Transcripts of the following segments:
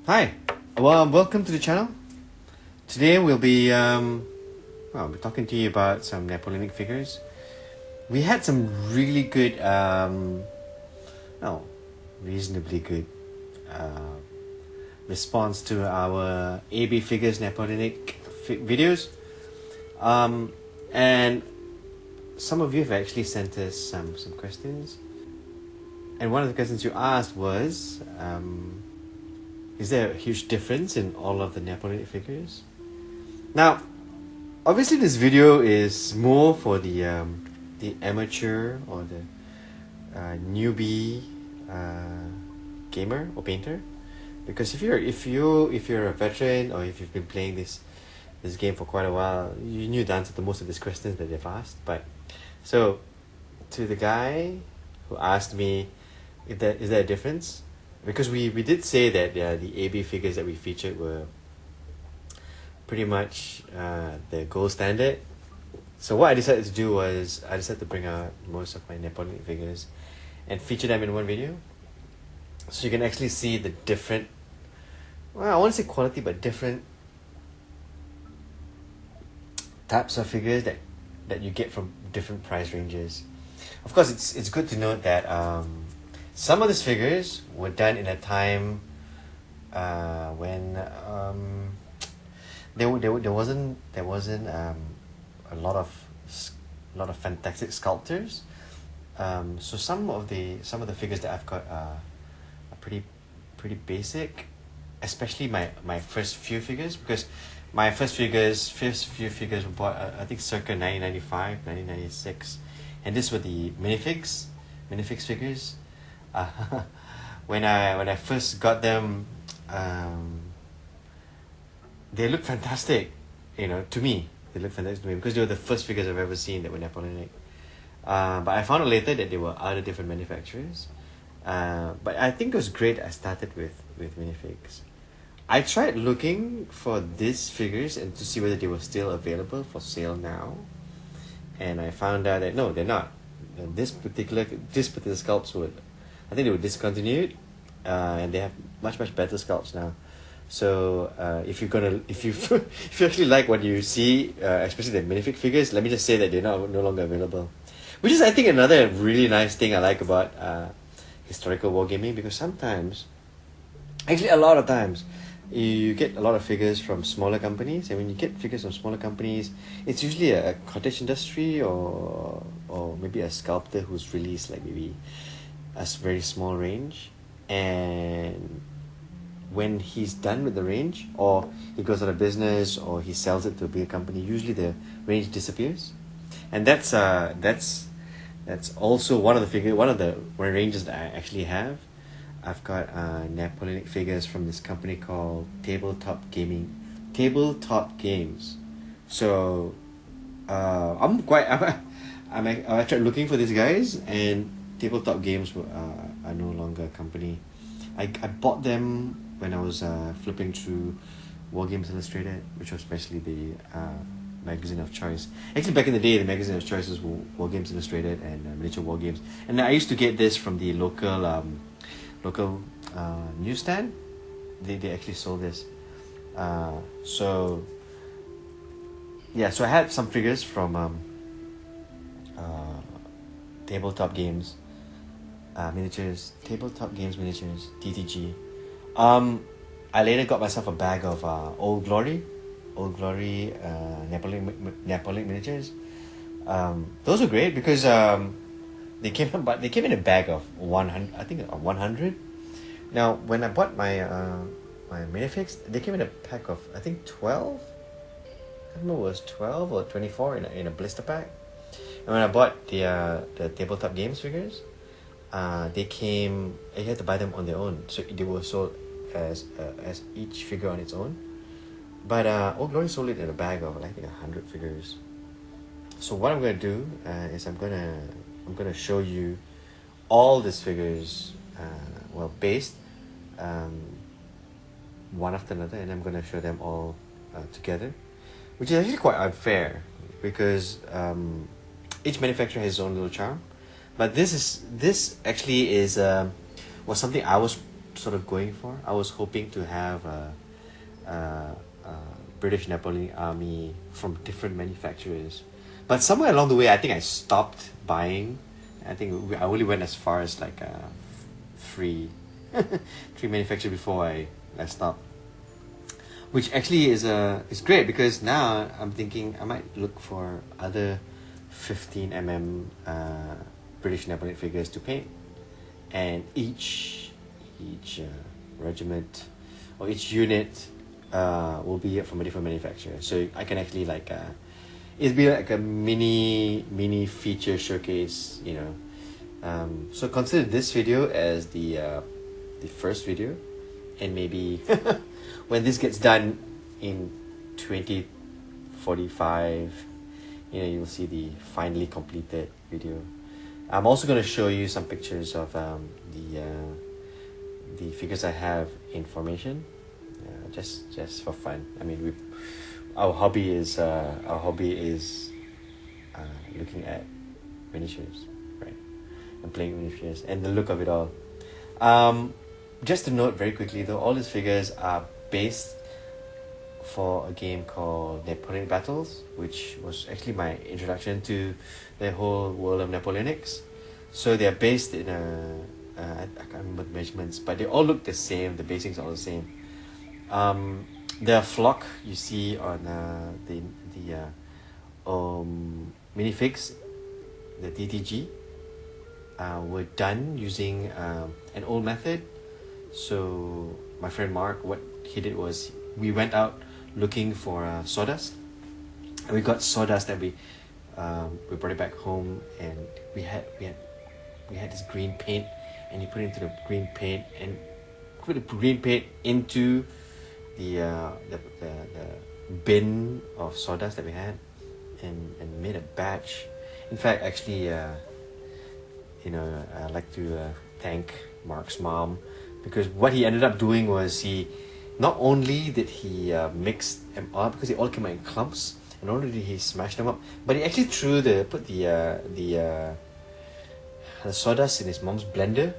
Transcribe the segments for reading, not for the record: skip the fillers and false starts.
Hi, well, welcome to the channel. Today we'll be talking to you about some Napoleonic figures. We had some really good, reasonably good response to our AB figures Napoleonic videos, and some of you have actually sent us some questions. And one of the questions you asked was, is there a huge difference in all of the Napoleonic figures? Now, obviously this video is more for the amateur or the newbie gamer or painter, because if you're a veteran, or if you've been playing this game for quite a while, you knew the answer to most of these questions that they've asked. But so, to the guy who asked me if is there a difference, because we did say that the AB figures that we featured were pretty much the gold standard. So what I decided to do was I decided to bring out most of my Napoleonic figures and feature them in one video, so you can actually see the different, well, I won't say quality, but different types of figures that you get from different price ranges. Of course, it's good to note that some of these figures were done in a time when there wasn't a lot of fantastic sculptors. So some of the figures that I've got are pretty basic, especially my first few figures, because my first few figures were bought I think circa 1995, 1996, and this were the Minifigs figures. When I first got them, they looked fantastic, to me. They looked fantastic to me because they were the first figures I've ever seen that were Napoleonic. But I found out later that there were other different manufacturers. But I think it was great I started with Minifigs. I tried looking for these figures and to see whether they were still available for sale now, and I found out that no, they're not. This particular sculpts I think they were discontinued, and they have much better sculpts now. So if you actually like what you see, especially the Minifig figures, let me just say that they're no longer available. Which is, I think, another really nice thing I like about historical wargaming, because sometimes, actually a lot of times, you get a lot of figures from smaller companies, and when you get figures from smaller companies, it's usually a cottage industry or maybe a sculptor who's released like maybe a very small range, and when he's done with the range, or he goes out of business, or he sells it to a bigger company, usually the range disappears. And that's also one of the ranges that I actually have. I've got Napoleonic figures from this company called Tabletop Games. So I tried looking for these guys, and Tabletop Games are no longer a company. I bought them when I was flipping through Wargames Illustrated, which was especially the magazine of choice. Actually, back in the day, the magazine of choice was Wargames Illustrated and Miniature Wargames. And I used to get this from the local newsstand. They actually sold this. So I had some figures from Tabletop Games Miniatures, TTG. I later got myself a bag of Old Glory Napoleonic miniatures. Those were great because they came in a bag of 100. Now, when I bought my Minifigs, they came in a pack of, I think, 12. I don't know, it was 12 or 24 in a blister pack. And when I bought the Tabletop Games figures, you had to buy them on their own, so they were sold as each figure on its own. But Old Glory sold it in a bag of, I think, 100 figures. So what I'm gonna do is I'm gonna show you all these figures, based one after another, and I'm gonna show them all together, which is actually quite unfair because each manufacturer has his own little charm. But this actually was something I was sort of going for. I was hoping to have a British Napoleonic army from different manufacturers, but somewhere along the way, I think I stopped buying. I think I only went as far as like three, three manufacturers before I stopped. Which actually is great, because now I'm thinking I might look for other 15 British Napoleonic figures to paint, and each regiment or each unit will be from a different manufacturer, so I can actually like it'll be like a mini feature showcase, you know. So consider this video as the first video, and maybe when this gets done in 2045, you know, you'll see the finally completed video. I'm also going to show you some pictures of the figures I have in formation, just for fun. I mean, our hobby is looking at miniatures, right, and playing miniatures and the look of it all. Just to note very quickly though, all these figures are based for a game called Napoleonic Battles, which was actually my introduction to the whole world of Napoleonics. So they are based in I can't remember the measurements, but they all look the same. The basics are all the same. The flock you see on the Minifigs, the DTG, were done using an old method. So my friend Mark, what he did was we went out looking for sawdust, and we got sawdust that we brought it back home, and we had this green paint, and he put it into the green paint and put the green paint into the bin of sawdust that we had, and made a batch. In fact, actually, you know, I'd like to thank Mark's mom, because what he ended up doing was he not only did he mix them up, because they all came out in clumps, and not only did he smash them up, but he actually put the sawdust in his mom's blender,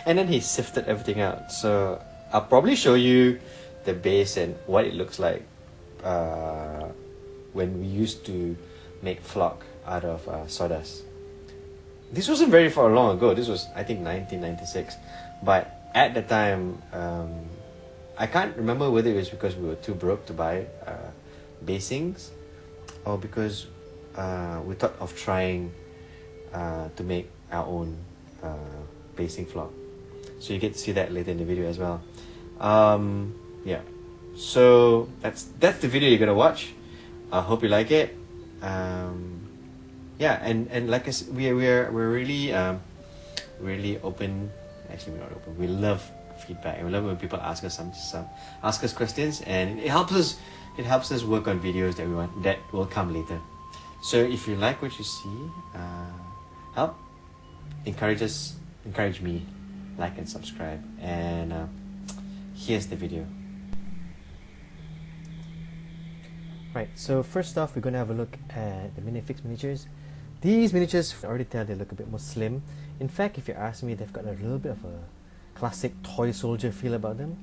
and then he sifted everything out. So I'll probably show you the base and what it looks like when we used to make flock out of sawdust. This wasn't very far long ago. This was, I think, 1996. But at the time, I can't remember whether it was because we were too broke to buy basings, or because we thought of trying to make our own basing flock. So you get to see that later in the video as well. Yeah. So that's the video you're gonna watch. I hope you like it. Yeah, and like I said, we're really really open. Actually, we're not open. We love feedback, and we love when people ask us ask us questions, and it helps us work on videos that will come later. So if you like what you see, encourage me, like and subscribe, and here's the video. Right, so first off, we're going to have a look at the Minifigs miniatures. These miniatures, I already tell they look a bit more slim. In fact, if you ask me, they've got a little bit of a classic toy soldier feel about them.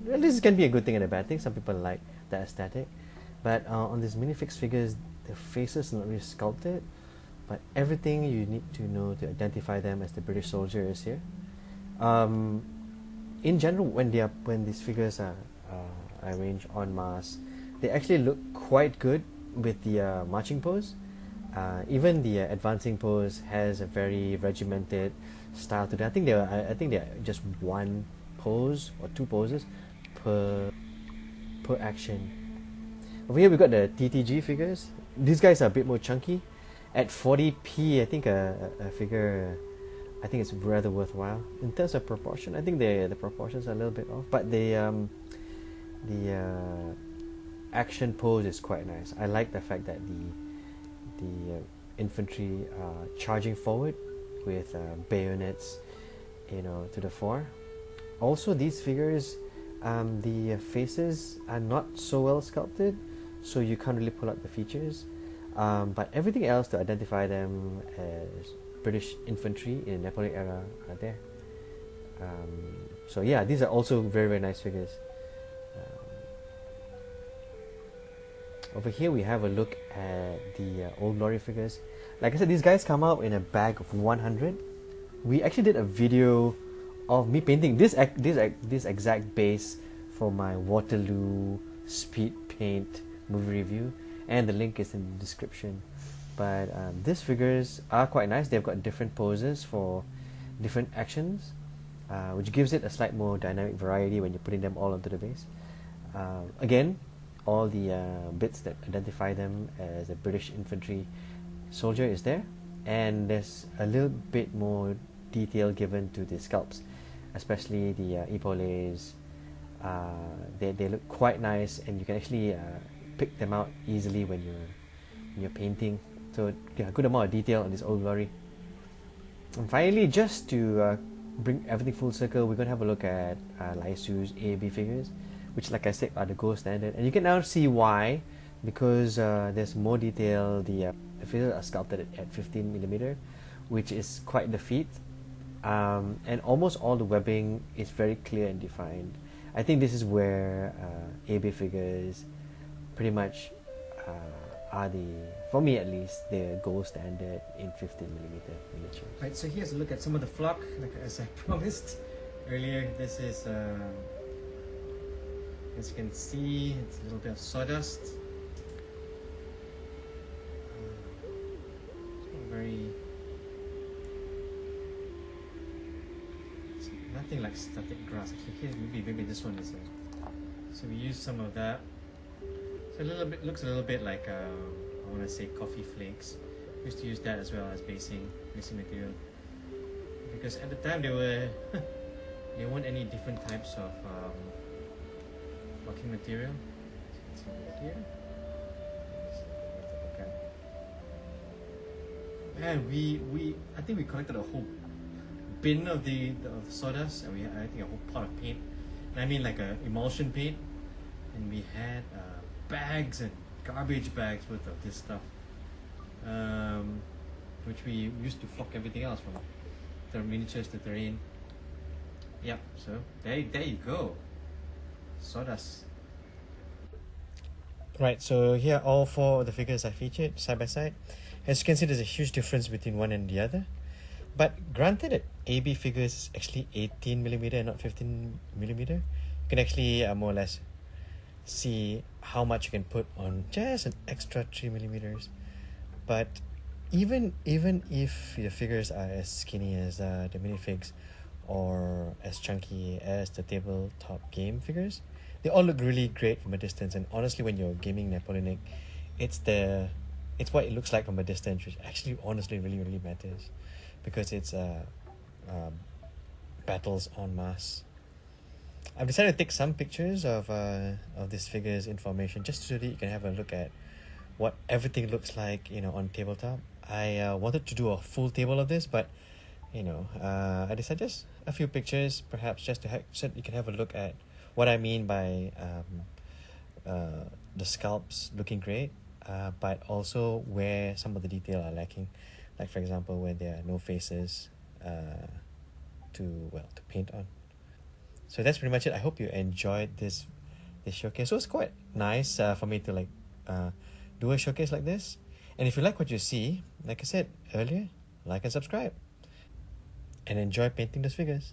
Well, this can be a good thing and a bad thing. Some people like that aesthetic. But on these Minifigs figures, the faces are not really sculpted, but everything you need to know to identify them as the British soldier is here. In general, when these figures are arranged en masse, they actually look quite good with the marching pose. Even the advancing pose has a very regimented style to them. I think they're just one pose or two poses per action. Over here we got the TTG figures. These guys are a bit more chunky. At 40p, I think a figure, I think it's rather worthwhile. In terms of proportion, I think the proportions are a little bit off, but the action pose is quite nice. I like the fact that the infantry are charging forward with bayonets, you know, to the fore. Also, these figures, the faces are not so well sculpted, so you can't really pull out the features. But everything else to identify them as British infantry in the Napoleonic era are there. So yeah, these are also very, very nice figures. Over here we have a look at the Old Glory figures. Like I said, these guys come out in a bag of 100. We actually did a video of me painting this exact base for my Waterloo speed paint movie review, and the link is in the description. But these figures are quite nice. They've got different poses for different actions, which gives it a slight more dynamic variety when you're putting them all onto the base. Again, all the bits that identify them as a British infantry soldier is there, and there's a little bit more detail given to the sculpts, especially the epaulettes. They look quite nice, and you can actually pick them out easily when you're painting. So yeah, good amount of detail on this Old Glory. And finally, just to bring everything full circle, we're going to have a look at Lai Su's AB figures, which, like I said, are the gold standard. And you can now see why, because there's more detail. The figures are sculpted at 15mm, which is quite the feat. And almost all the webbing is very clear and defined. I think this is where AB figures pretty much are for me at least, the gold standard in 15mm miniatures. Right, so here's a look at some of the flock, like as I promised earlier. This is, as you can see, it's a little bit of sawdust. Very, it's nothing like static grass. Actually, here's maybe this one is. So we use some of that. So a little bit, looks a little bit like I want to say coffee flakes. We used to use that as well as basing material, because at the time there weren't any different types of flocking material. So it's over here. Man, I think we collected a whole bin of the sawdust, and I think a whole pot of paint. And I mean like a emulsion paint, and we had bags and garbage bags worth of this stuff, which we used to flock everything else from the miniatures to terrain. Yep, so there you go, sawdust. Right, so here are all four of the figures I featured side by side. As you can see, there's a huge difference between one and the other. But granted that AB figures is actually 18mm and not 15mm, you can actually more or less see how much you can put on just an extra 3mm. But even if the figures are as skinny as the minifigs or as chunky as the tabletop game figures, they all look really great from a distance. And honestly, when you're gaming Napoleonic, it's what it looks like from a distance, which actually honestly really matters, because it's battles en masse. I've decided to take some pictures of this figure's information, just so that you can have a look at what everything looks like, on tabletop. I wanted to do a full table of this, but I decided just a few pictures, perhaps just so that you can have a look at what I mean by the sculpts looking great, but also where some of the detail are lacking, like for example where there are no faces to paint on. So that's pretty much it. I hope you enjoyed this showcase. So it's quite nice for me to do a showcase like this. And if you like what you see, like I said earlier, like and subscribe, and enjoy painting those figures.